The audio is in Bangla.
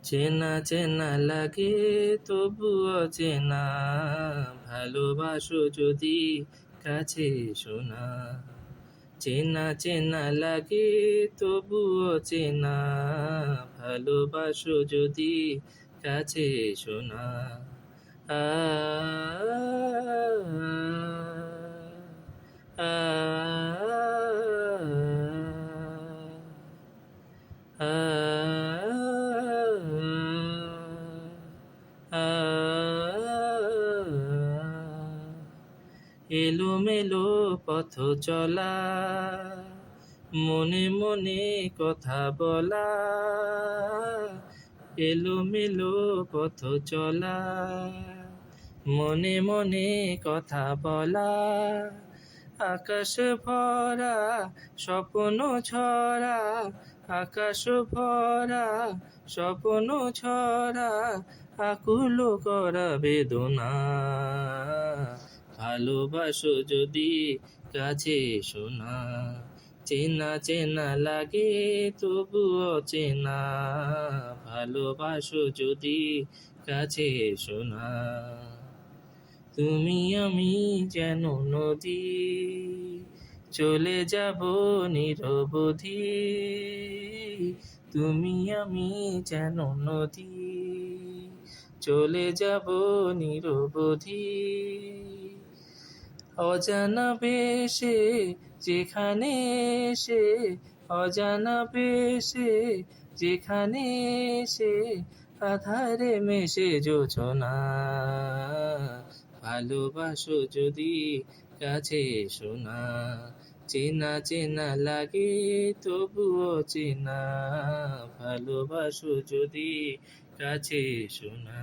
চেনা চেনা লাগে তবু অচেনা, ভালোবাসো যদি কাছে এসো না। চেনা চেনা লাগে তবু অচেনা, ভালোবাসো যদি কাছে এসো না। আ আ এলোমেলো পথ চলা, মনে মনে কথা বলা। এলোমেলো পথ চলা, মনে মনে কথা বলা। আকাশ ভরা স্বপ্ন ছড়া, আকাশ ভরা স্বপ্ন ছড়া, আকুল করা বেদনা। ভালোবাসো যদি কাছে এসো না। চেনা চেনা লাগে তবু অচেনা, ভালোবাসো যদি কাছে এসো না। তুমি আমি যেন নদী, চলে যাব নিরবধি। তুমি আমি যেন নদী, চলে যাব নিরবধি। অজানা বেশে যেখানে এসে, অজানা বেশে যেখানে এসে, আধারে মেশে জোছনা। ভালোবাসো যদি কাছে এসো না। চেনা চেনা লাগে তবুও চেনা, ভালোবাসো যদি কাছে এসো না।